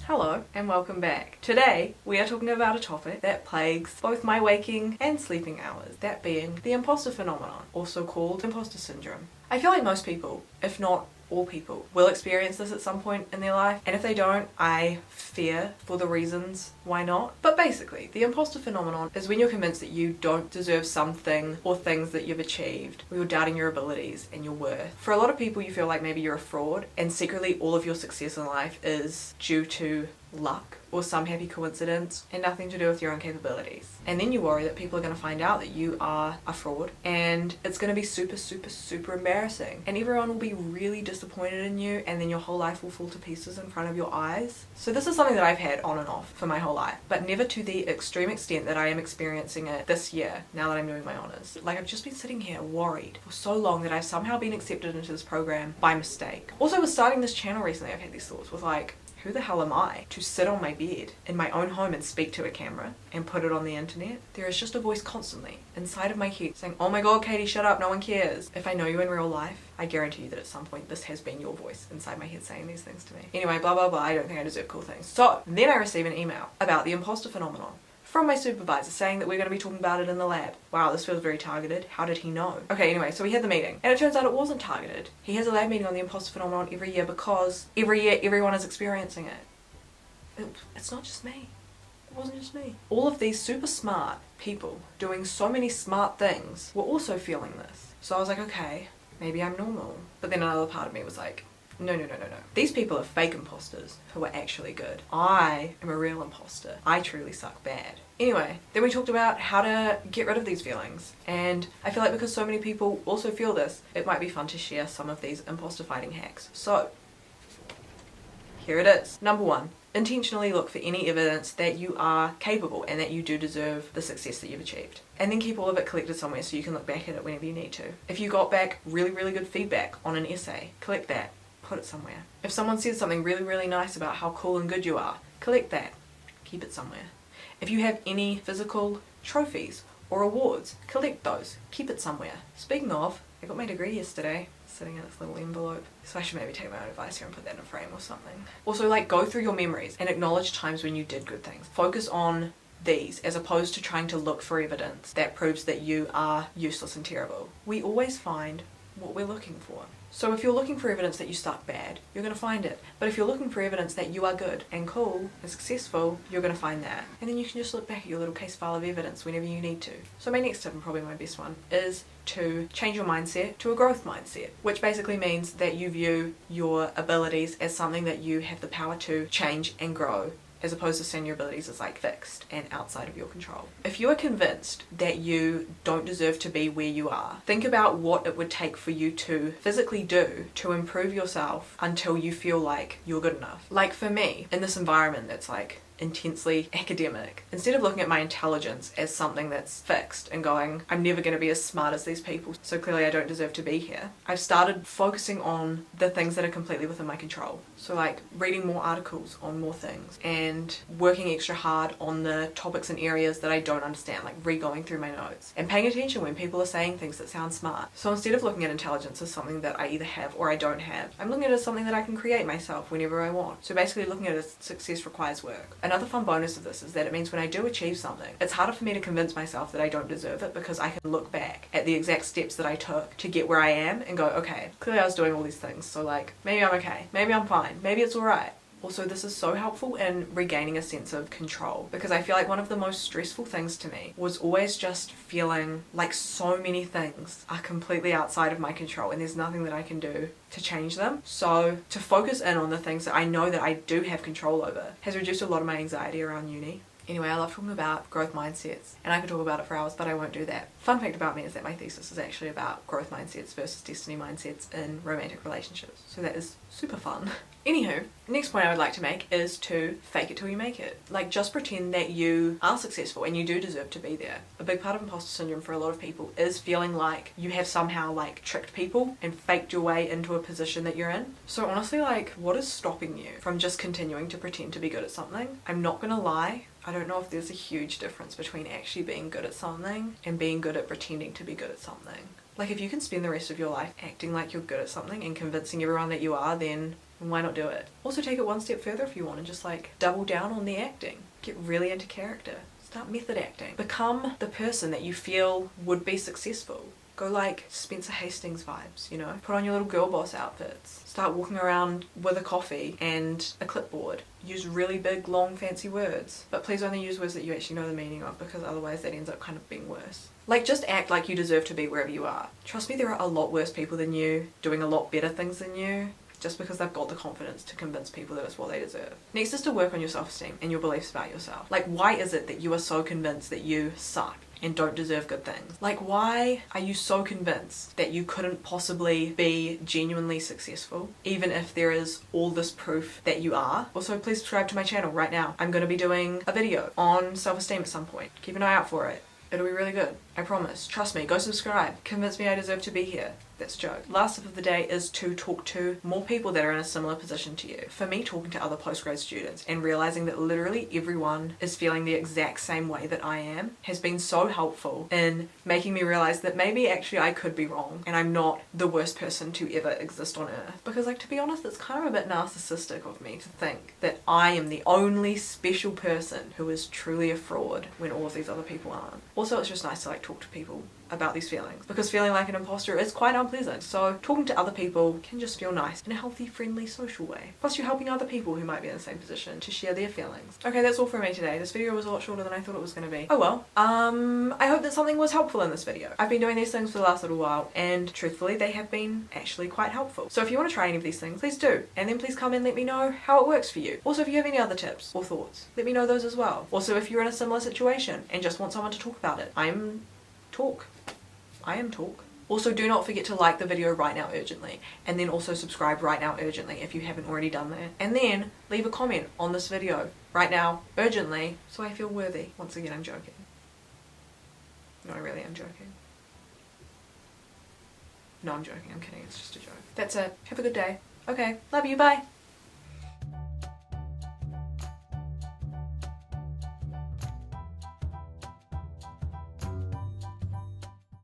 Hello and welcome back. Today we are talking about a topic that plagues both my waking and sleeping hours, that being the imposter phenomenon, also called imposter syndrome. I feel like most people, if not all people, will experience this at some point in their life, and if they don't, I fear for the reasons why not. But basically, the imposter phenomenon is when you're convinced that you don't deserve something or things that you've achieved, or you're doubting your abilities and your worth. For a lot of people, you feel like maybe you're a fraud, and secretly all of your success in life is due to luck or some happy coincidence and nothing to do with your own capabilities. And then you worry that people are going to find out that you are a fraud, and it's going to be super embarrassing, and everyone will be really disappointed in you, and then your whole life will fall to pieces in front of your eyes. So this is something that I've had on and off for my whole life, but never to the extreme extent that I am experiencing it this year, now that I'm doing my honours. Like, I've just been sitting here worried for so long that I've somehow been accepted into this program by mistake. Also, with starting this channel recently, I've had these thoughts with like, who the hell am I to sit on my bed in my own home and speak to a camera and put it on the internet? There is just a voice constantly inside of my head saying, oh my god, Katie, shut up, no one cares. If I know you in real life, I guarantee you that at some point this has been your voice inside my head saying these things to me. Anyway, blah blah blah, I don't think I deserve cool things. So then I receive an email about the imposter phenomenon from my supervisor saying that we're going to be talking about it in the lab. Wow, this feels very targeted. How did he know? Okay, anyway, so we had the meeting, and it turns out it wasn't targeted. He has a lab meeting on the imposter phenomenon every year because every year everyone is experiencing it. It's not just me. It wasn't just me. All of these super smart people doing so many smart things were also feeling this. So I was like, okay, maybe I'm normal. But then another part of me was like, no. These people are fake imposters who are actually good. I am a real imposter. I truly suck bad. Anyway, then we talked about how to get rid of these feelings. And I feel like because so many people also feel this, it might be fun to share some of these imposter fighting hacks. So, here it is. Number 1. Intentionally look for any evidence that you are capable and that you do deserve the success that you've achieved. And then keep all of it collected somewhere so you can look back at it whenever you need to. If you got back really good feedback on an essay, collect that, put it somewhere. If someone says something really nice about how cool and good you are, collect that, keep it somewhere. If you have any physical trophies or awards, collect those, keep it somewhere. Speaking of, I got my degree yesterday, sitting in this little envelope. So I should maybe take my own advice here and put that in a frame or something. Also, like, go through your memories and acknowledge times when you did good things. Focus on these as opposed to trying to look for evidence that proves that you are useless and terrible. We always find what we're looking for. So if you're looking for evidence that you suck bad, you're going to find it. But if you're looking for evidence that you are good and cool and successful, you're going to find that. And then you can just look back at your little case file of evidence whenever you need to. So my next tip, and probably my best one, is to change your mindset to a growth mindset, which basically means that you view your abilities as something that you have the power to change and grow, as opposed to seeing your abilities as like fixed and outside of your control. If you are convinced that you don't deserve to be where you are, think about what it would take for you to physically do to improve yourself until you feel like you're good enough. Like for me, in this environment that's like intensely academic, instead of looking at my intelligence as something that's fixed and going, I'm never going to be as smart as these people, so clearly I don't deserve to be here, I've started focusing on the things that are completely within my control. So like reading more articles on more things and working extra hard on the topics and areas that I don't understand, like re-going through my notes and paying attention when people are saying things that sound smart. So instead of looking at intelligence as something that I either have or I don't have, I'm looking at it as something that I can create myself whenever I want. So basically looking at it as success requires work. Another fun bonus of this is that it means when I do achieve something, it's harder for me to convince myself that I don't deserve it, because I can look back at the exact steps that I took to get where I am and go, okay, clearly I was doing all these things, so like, maybe I'm okay, maybe I'm fine, maybe it's alright. Also, this is so helpful in regaining a sense of control, because I feel like one of the most stressful things to me was always just feeling like so many things are completely outside of my control and there's nothing that I can do to change them. So to focus in on the things that I know that I do have control over has reduced a lot of my anxiety around uni. Anyway, I love talking about growth mindsets, and I could talk about it for hours, but I won't do that. Fun fact about me is that my thesis is actually about growth mindsets versus destiny mindsets in romantic relationships. So that is super fun. Anywho, next point I would like to make is to fake it till you make it. Like, just pretend that you are successful and you do deserve to be there. A big part of imposter syndrome for a lot of people is feeling like you have somehow like tricked people and faked your way into a position that you're in. So honestly, like, what is stopping you from just continuing to pretend to be good at something? I'm not gonna lie, I don't know if there's a huge difference between actually being good at something and being good at pretending to be good at something. Like, if you can spend the rest of your life acting like you're good at something and convincing everyone that you are, then And why not do it? Also take it one step further if you want and just like double down on the acting. Get really into character. Start method acting. Become the person that you feel would be successful. Go like Spencer Hastings vibes, you know? Put on your little girl boss outfits. Start walking around with a coffee and a clipboard. Use really big, long, fancy words. But please only use words that you actually know the meaning of, because otherwise that ends up kind of being worse. Like, just act like you deserve to be wherever you are. Trust me, there are a lot worse people than you, doing a lot better things than you, just because they've got the confidence to convince people that it's what they deserve. Next is to work on your self-esteem and your beliefs about yourself. Like, why is it that you are so convinced that you suck and don't deserve good things? Like, why are you so convinced that you couldn't possibly be genuinely successful, even if there is all this proof that you are? Also, please subscribe to my channel right now. I'm going to be doing a video on self-esteem at some point. Keep an eye out for it. It'll be really good. I promise. Trust me. Go subscribe. Convince me I deserve to be here. That's a joke. Last tip of the day is to talk to more people that are in a similar position to you. For me, talking to other postgrad students and realizing that literally everyone is feeling the exact same way that I am has been so helpful in making me realize that maybe actually I could be wrong and I'm not the worst person to ever exist on earth. Because, like, to be honest, it's kind of a bit narcissistic of me to think that I am the only special person who is truly a fraud when all of these other people aren't. Also, it's just nice to like talk to people about these feelings, because feeling like an imposter is quite unpleasant. So talking to other people can just feel nice in a healthy, friendly, social way. Plus you're helping other people who might be in the same position to share their feelings. Okay, that's all from me today. This video was a lot shorter than I thought it was going to be. Oh well. I hope that something was helpful in this video. I've been doing these things for the last little while and truthfully they have been actually quite helpful. So if you want to try any of these things, please do. And then please come and let me know how it works for you. Also, if you have any other tips or thoughts, let me know those as well. Also, if you're in a similar situation and just want someone to talk about it, I am talk. Also, do not forget to like the video right now urgently, and then also subscribe right now urgently if you haven't already done that. And then leave a comment on this video right now urgently so I feel worthy. Once again, I'm joking. No, I really am joking. No, I'm joking. I'm kidding. It's just a joke. That's it. Have a good day. Okay. Love you. Bye.